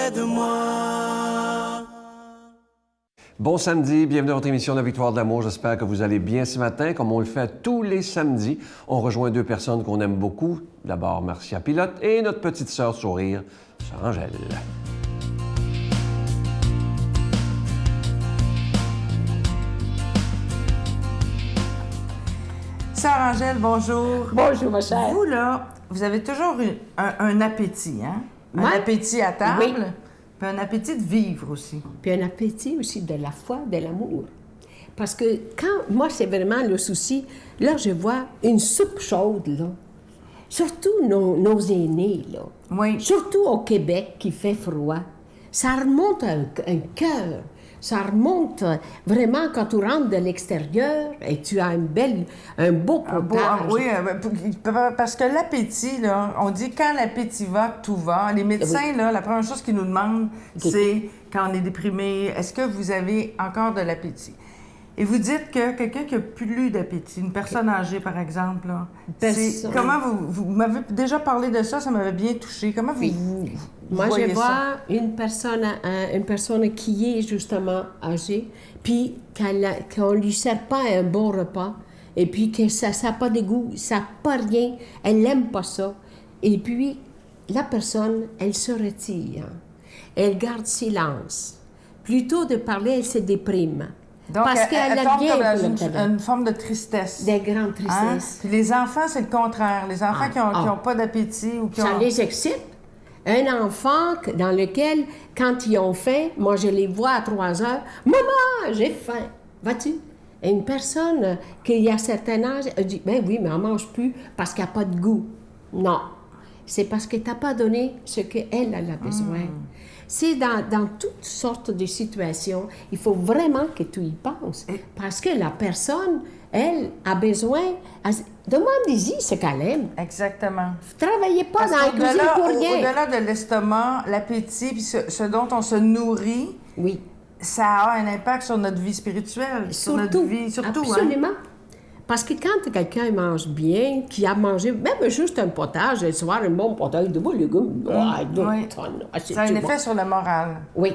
près de moi. Bon samedi, bienvenue à votre émission de La Victoire de l'amour. J'espère que vous allez bien ce matin, comme on le fait tous les samedis. On rejoint deux personnes qu'on aime beaucoup. D'abord, Marcia Pilote et notre petite sœur sourire, Sœur Angèle. Sœur Angèle, bonjour. Bonjour, ma chère. Vous, là, vous avez toujours un appétit, hein? Un Moi? appétit à table, Oui. puis un appétit de vivre aussi. Puis un appétit aussi de la foi, de l'amour. Parce que moi, c'est vraiment le souci. Là, je vois une soupe chaude, là. Surtout nos aînés, là. Oui. Surtout au Québec, qui fait froid. Ça remonte un cœur. Ça remonte vraiment quand tu rentres de l'extérieur et tu as un beau potage. Oui, parce que l'appétit, là, on dit quand l'appétit va, tout va. Les médecins, là, la première chose qu'ils nous demandent, c'est quand on est déprimé, est-ce que vous avez encore de l'appétit? Et vous dites que quelqu'un qui a plus d'appétit, une personne âgée, par exemple, là, comment vous m'avez déjà parlé de ça, ça m'avait bien touché. Comment vous Moi, voyez je ça? vois une personne qui est justement âgée, puis qu'on ne lui sert pas un bon repas, et puis que ça n'a pas de goût, ça n'a pas rien, elle n'aime pas ça. Et puis, la personne, elle se retire, elle garde silence. Plutôt de parler, elle se déprime. Donc, parce qu'elle elle a tombe bien comme une forme de tristesse. des grandes tristesses. Puis les enfants, c'est le contraire. Les enfants qui n'ont pas d'appétit ou qui Ça ont... les excite. Un enfant dans lequel, quand ils ont faim, moi je les vois à 3 heures, « Maman, j'ai faim! » Vas-tu? Et une personne qui a un certain âge, elle dit, « Ben oui, mais on ne mange plus parce qu'il n'y a pas de goût. » Non. C'est parce que tu n'as pas donné ce qu'elle a besoin. C'est dans toutes sortes de situations, il faut vraiment que tu y penses. Parce que la personne, elle, a besoin... Demandez-y ce qu'elle aime. Exactement. Travaillez pas Parce dans la cuisine pour rien. Au-delà de l'estomac, l'appétit, puis ce dont on se nourrit, Oui. ça a un impact sur notre vie spirituelle, sur notre vie, surtout. Absolument. Parce que quand quelqu'un mange bien, qui a mangé même juste un potage, le soir, un bon potage de beaux légumes, Ça a un effet sur le moral. Oui.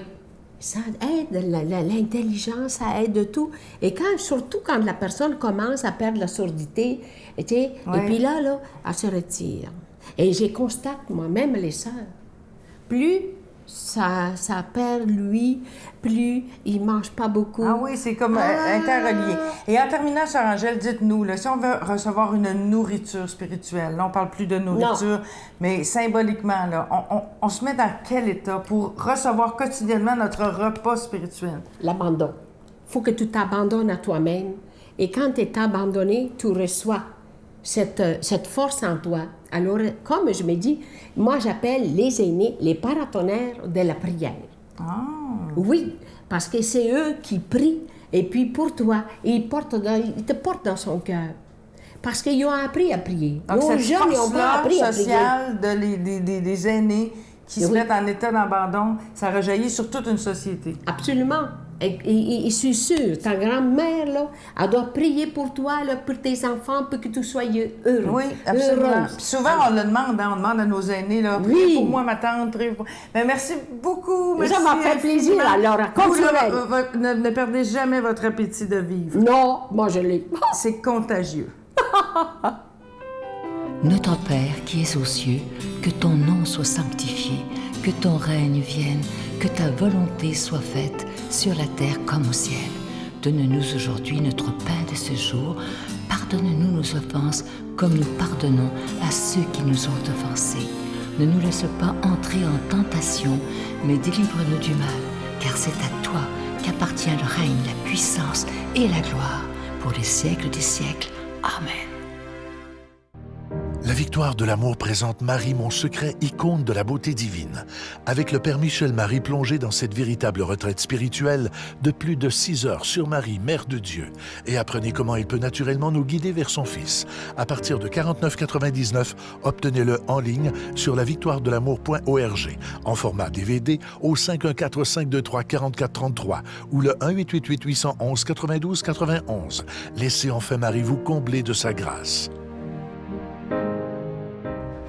Ça aide l'intelligence, ça aide tout. Et surtout quand la personne commence à perdre la surdité, et puis là, elle se retire. Et je constate moi-même les sœurs. Plus ça perd, lui, plus il ne mange pas beaucoup. Ah oui, c'est comme interrelié. Et en terminant, Sœur Angèle, dites-nous, là, si on veut recevoir une nourriture spirituelle, là, on ne parle plus de nourriture, mais symboliquement, là, on se met dans quel état pour recevoir quotidiennement notre repas spirituel? L'abandon. Il faut que tu t'abandonnes à toi-même. Et quand tu es abandonné, tu reçois cette force en toi. Alors, comme je me dis, moi, j'appelle les aînés les paratonnerres de la prière. Ah! Oui, parce que c'est eux qui prient, et puis pour toi, ils te portent dans son cœur. Parce qu'ils ont appris à prier. Donc, cette jeunes, ils ont pas appris à prier. sociale des aînés qui se mettent en état d'abandon, ça rejaillit sur toute une société. Absolument. Et je suis sûre, ta grand-mère, là, elle doit prier pour toi, là, pour tes enfants, pour que tu sois heureux. Oui, absolument. Heureuse. Puis souvent, on le demande, hein, on demande à nos aînés, là, Oui. priez pour moi, ma tante, priez pour... Ben, merci beaucoup. Merci Ça m'a fait plaisir, infiniment. alors, Vous, là, continue. ne perdez jamais votre appétit de vivre. Non, moi je l'ai. C'est contagieux. Notre Père qui es aux cieux, que ton nom soit sanctifié, que ton règne vienne, que ta volonté soit faite sur la terre comme au ciel. Donne-nous aujourd'hui notre pain de ce jour. Pardonne-nous nos offenses comme nous pardonnons à ceux qui nous ont offensés. Ne nous laisse pas entrer en tentation, mais délivre-nous du mal, car c'est à toi qu'appartient le règne, la puissance et la gloire pour les siècles des siècles. Amen. La Victoire de l'amour présente Marie, mon secret, icône de la beauté divine. Avec le Père Michel Marie plongé dans cette véritable retraite spirituelle de plus de 6 heures sur Marie, Mère de Dieu. Et apprenez comment il peut naturellement nous guider vers son Fils. À partir de 49,99, obtenez-le en ligne sur lavictoiredelamour.org en format DVD au 514-523-4433 ou le 1-888-811-92-91. Laissez enfin Marie vous combler de sa grâce.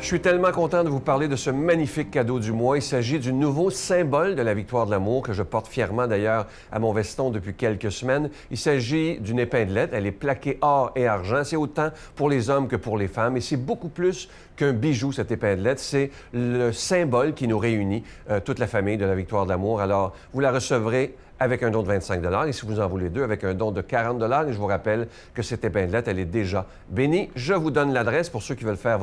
Je suis tellement content de vous parler de ce magnifique cadeau du mois. Il s'agit du nouveau symbole de la victoire de l'amour que je porte fièrement d'ailleurs à mon veston depuis quelques semaines. Il s'agit d'une épinglette. Elle est plaquée or et argent. C'est autant pour les hommes que pour les femmes. Et c'est beaucoup plus qu'un bijou, cette épinglette. C'est le symbole qui nous réunit, toute la famille de la victoire de l'amour. Alors, vous la recevrez avec un don de 25 et si vous en voulez deux, avec un don de 40 et je vous rappelle que cette épinglette, elle est déjà bénie. Je vous donne l'adresse pour ceux qui veulent faire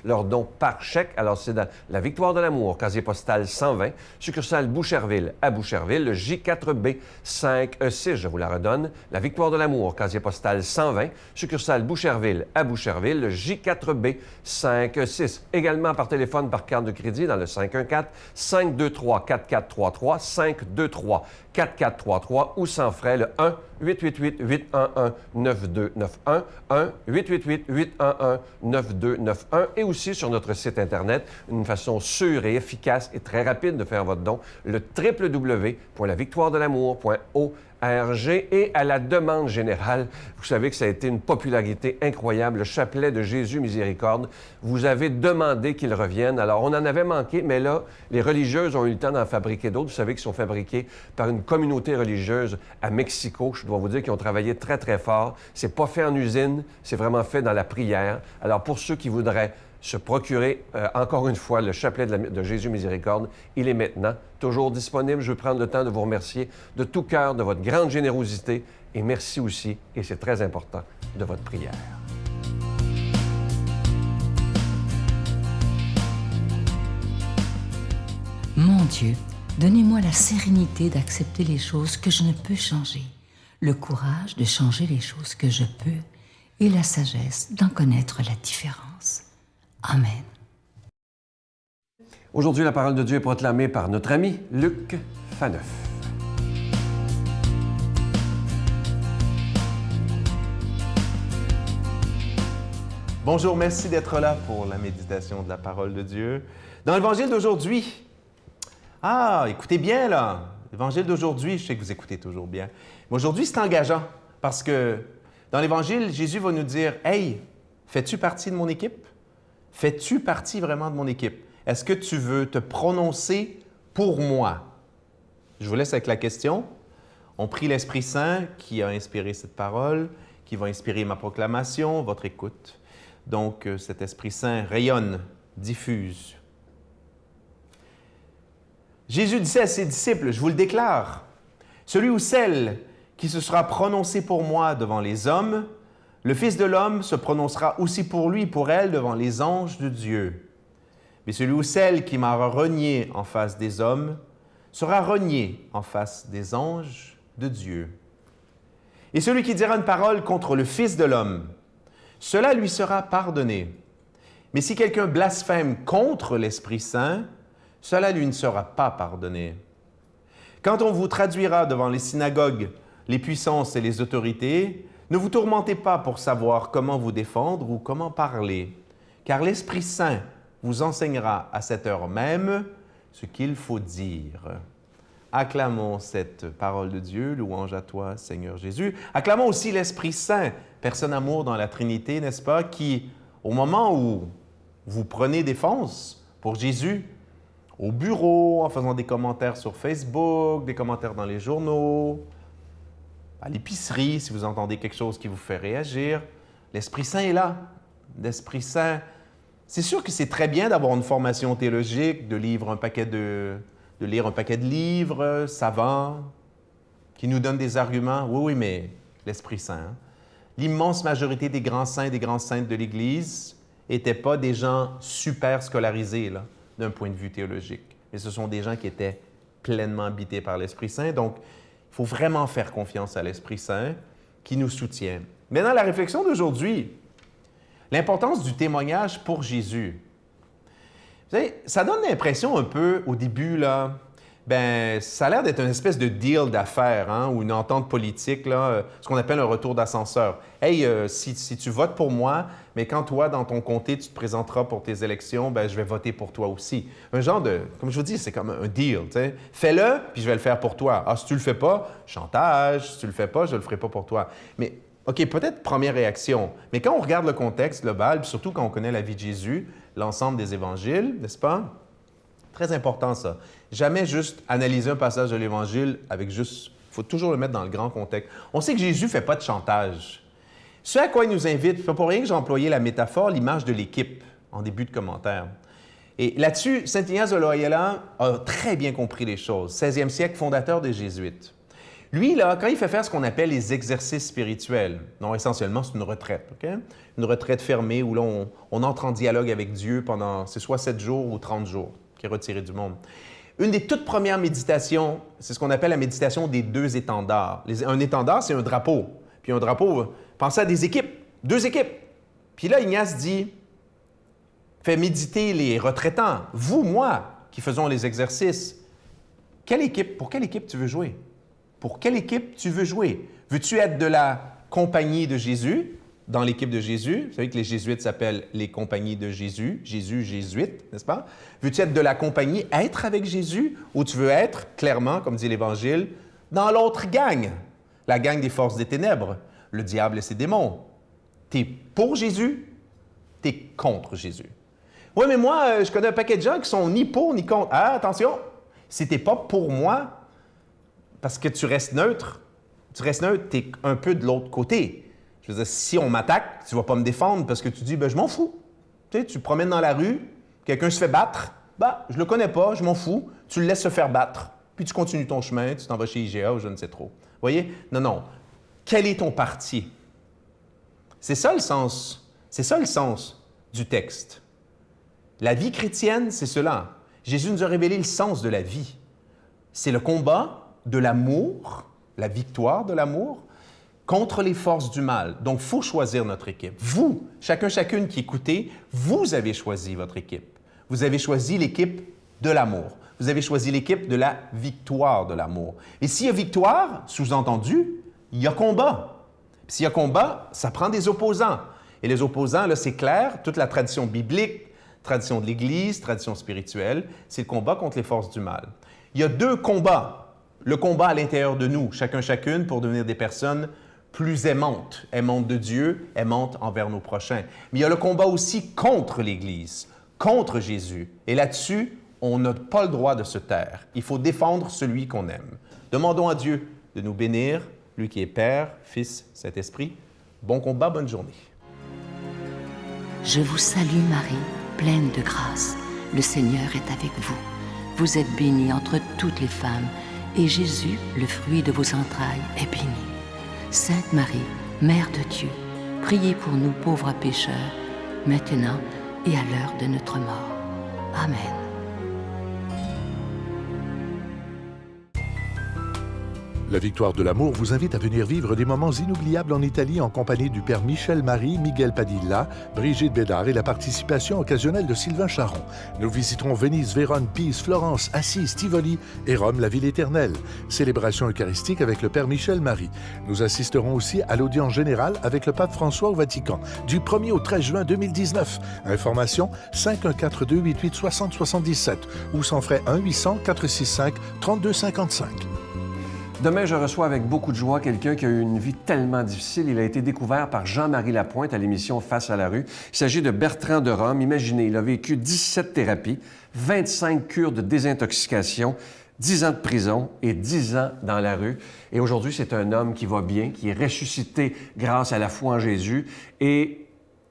leur don par chèque. Alors, c'est dans la Victoire de l'amour, casier postal 120, succursale Boucherville à Boucherville, le J4B 5E6. Je vous la redonne. La Victoire de l'amour, casier postal 120, succursale Boucherville à Boucherville, le J4B 5E6. Également par téléphone, par carte de crédit dans le 514-523-4433, 523-4433 ou sans frais, le 1-888-811-9291, 1-888-811-9291 et aussi sur notre site Internet, une façon sûre et efficace et très rapide de faire votre don, le www.lavictoiredelamour.org. Et à la demande générale, vous savez que ça a été une popularité incroyable, le chapelet de Jésus Miséricorde. Vous avez demandé qu'il revienne. Alors, on en avait manqué, mais là, les religieuses ont eu le temps d'en fabriquer d'autres. Vous savez qu'ils sont fabriqués par une communauté religieuse à Mexico. Je dois vous dire qu'ils ont travaillé très, très fort. C'est pas fait en usine, c'est vraiment fait dans la prière. Alors, pour ceux qui voudraient se procurer, encore une fois, le chapelet de Jésus Miséricorde, il est maintenant toujours disponible. Je veux prendre le temps de vous remercier de tout cœur de votre grande générosité et merci aussi, et c'est très important, de votre prière. Mon Dieu, donnez-moi la sérénité d'accepter les choses que je ne peux changer, le courage de changer les choses que je peux et la sagesse d'en connaître la différence. Amen. Aujourd'hui, la parole de Dieu est proclamée par notre ami Luc Faneuf. Bonjour, merci d'être là pour la méditation de la parole de Dieu. Dans l'Évangile d'aujourd'hui, écoutez bien là, l'Évangile d'aujourd'hui, je sais que vous écoutez toujours bien, mais aujourd'hui c'est engageant parce que dans l'Évangile, Jésus va nous dire « Hey, fais-tu partie de mon équipe? Fais-tu partie vraiment de mon équipe? Est-ce que tu veux te prononcer pour moi? » Je vous laisse avec la question. On prie l'Esprit Saint qui a inspiré cette parole, qui va inspirer ma proclamation, votre écoute. Donc, cet Esprit Saint rayonne, diffuse. Jésus disait à ses disciples, je vous le déclare, celui ou celle qui se sera prononcé pour moi devant les hommes, le Fils de l'homme se prononcera aussi pour lui et pour elle devant les anges de Dieu. Mais celui ou celle qui m'aura renié en face des hommes sera renié en face des anges de Dieu. Et celui qui dira une parole contre le Fils de l'homme, cela lui sera pardonné. Mais si quelqu'un blasphème contre l'Esprit Saint, cela lui ne sera pas pardonné. Quand on vous traduira devant les synagogues, les puissances et les autorités, ne vous tourmentez pas pour savoir comment vous défendre ou comment parler, car l'Esprit Saint vous enseignera à cette heure même ce qu'il faut dire. Acclamons cette parole de Dieu, louange à toi, Seigneur Jésus. Acclamons aussi l'Esprit Saint, personne amour dans la Trinité, n'est-ce pas, qui, au moment où vous prenez défense pour Jésus, au bureau, en faisant des commentaires sur Facebook, des commentaires dans les journaux, à l'épicerie, si vous entendez quelque chose qui vous fait réagir, l'Esprit Saint est là. L'Esprit Saint, c'est sûr que c'est très bien d'avoir une formation théologique, de lire un paquet de livres savants qui nous donnent des arguments. Oui, mais l'Esprit Saint, l'immense majorité des grands saints et des grandes saintes de l'Église n'étaient pas des gens super scolarisés là, d'un point de vue théologique, mais ce sont des gens qui étaient pleinement habités par l'Esprit Saint. Donc, il faut vraiment faire confiance à l'Esprit Saint qui nous soutient. Maintenant, la réflexion d'aujourd'hui, l'importance du témoignage pour Jésus. Vous savez, ça donne l'impression un peu au début, là, ça a l'air d'être une espèce de deal d'affaires ou une entente politique, là, ce qu'on appelle un retour d'ascenseur. Hey, si tu votes pour moi, mais quand toi, dans ton comté, tu te présenteras pour tes élections, je vais voter pour toi aussi. Un genre de, comme je vous dis, c'est comme un deal. T'sais. Fais-le, puis je vais le faire pour toi. Si tu le fais pas, chantage. Si tu le fais pas, je le ferai pas pour toi. Mais OK, peut-être première réaction, mais quand on regarde le contexte global, puis surtout quand on connaît la vie de Jésus, l'ensemble des évangiles, n'est-ce pas? Très important, ça. Jamais juste analyser un passage de l'Évangile avec juste... Il faut toujours le mettre dans le grand contexte. On sait que Jésus ne fait pas de chantage. Ce à quoi il nous invite, c'est pas pour rien que j'ai employé la métaphore, l'image de l'équipe, en début de commentaire. Et là-dessus, Saint Ignace de Loyola a très bien compris les choses. 16e siècle, fondateur des Jésuites. Lui, là, quand il fait faire ce qu'on appelle les exercices spirituels, non, essentiellement, c'est une retraite, OK? Une retraite fermée où là, on entre en dialogue avec Dieu pendant, c'est soit 7 jours ou 30 jours, qui est retiré du monde. Une des toutes premières méditations, c'est ce qu'on appelle la méditation des 2 étendards. Un étendard, c'est un drapeau. Puis un drapeau, pensez à des équipes, 2 équipes. Puis là, Ignace dit, fait méditer les retraitants, vous, moi, qui faisons les exercices. Pour quelle équipe tu veux jouer? Pour quelle équipe tu veux jouer? Veux-tu être de la compagnie de Jésus, dans l'équipe de Jésus? Vous savez que les jésuites s'appellent les compagnies de Jésus, Jésus, jésuite, n'est-ce pas? Veux-tu être de la compagnie, être avec Jésus, ou tu veux être, clairement, comme dit l'Évangile, dans l'autre gang, la gang des forces des ténèbres, le diable et ses démons? T'es pour Jésus, t'es contre Jésus. Oui, mais moi, je connais un paquet de gens qui sont ni pour ni contre. Ah, attention, si t'es pas pour moi, parce que tu restes neutre, t'es un peu de l'autre côté. Je veux dire, si on m'attaque, tu vas pas me défendre parce que tu dis, ben je m'en fous. Tu sais, tu te promènes dans la rue, quelqu'un se fait battre, je le connais pas, je m'en fous, tu le laisses se faire battre, puis tu continues ton chemin, tu t'en vas chez IGA ou je ne sais trop. Vous voyez? Non. Quel est ton parti? C'est ça le sens du texte. La vie chrétienne, c'est cela. Jésus nous a révélé le sens de la vie. C'est le combat de l'amour, la victoire de l'amour, contre les forces du mal. Donc, il faut choisir notre équipe. Vous, chacune qui écoutez, vous avez choisi votre équipe. Vous avez choisi l'équipe de l'amour. Vous avez choisi l'équipe de la victoire de l'amour. Et s'il y a victoire, sous-entendu, il y a combat. Puis s'il y a combat, ça prend des opposants. Et les opposants, là, c'est clair, toute la tradition biblique, tradition de l'Église, tradition spirituelle, c'est le combat contre les forces du mal. Il y a 2 combats. Le combat à l'intérieur de nous, chacune, pour devenir des personnes plus aimantes de Dieu, aimantes envers nos prochains. Mais il y a le combat aussi contre l'Église, contre Jésus. Et là-dessus, on n'a pas le droit de se taire. Il faut défendre celui qu'on aime. Demandons à Dieu de nous bénir, lui qui est Père, Fils, Saint-Esprit. Bon combat, bonne journée. Je vous salue Marie, pleine de grâce. Le Seigneur est avec vous. Vous êtes bénie entre toutes les femmes, et Jésus, le fruit de vos entrailles, est béni. Sainte Marie, Mère de Dieu, priez pour nous pauvres pécheurs, maintenant et à l'heure de notre mort. Amen. La Victoire de l'amour vous invite à venir vivre des moments inoubliables en Italie en compagnie du Père Michel-Marie, Miguel Padilla, Brigitte Bédard et la participation occasionnelle de Sylvain Charon. Nous visiterons Venise, Vérone, Pise, Florence, Assise, Tivoli et Rome, la ville éternelle. Célébration eucharistique avec le Père Michel-Marie. Nous assisterons aussi à l'audience générale avec le Pape François au Vatican du 1er au 13 juin 2019. Information 514-288-6077 ou sans frais 1-800-465-3255. Demain, je reçois avec beaucoup de joie quelqu'un qui a eu une vie tellement difficile. Il a été découvert par Jean-Marie Lapointe à l'émission Face à la rue. Il s'agit de Bertrand de Rome. Imaginez, il a vécu 17 thérapies, 25 cures de désintoxication, 10 ans de prison et 10 ans dans la rue. Et aujourd'hui, c'est un homme qui va bien, qui est ressuscité grâce à la foi en Jésus. Et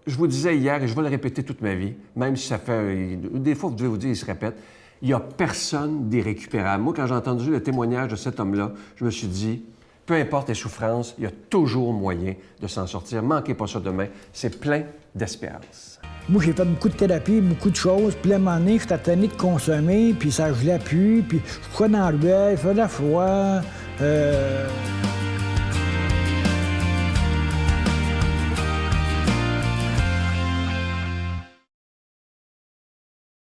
je vous disais hier, et je vais le répéter toute ma vie, même si ça fait... Des fois, vous devez vous dire, il se répète. Il n'y a personne d'irrécupérable. Moi, quand j'ai entendu le témoignage de cet homme-là, je me suis dit, peu importe les souffrances, il y a toujours moyen de s'en sortir. Manquez pas ça demain. C'est plein d'espérance. Moi, j'ai fait beaucoup de thérapie, beaucoup de choses. Puis à un moment donné, j'étais tanné de consommer, puis ça gelait plus, puis je courais dans le ruelle, il faisait froid.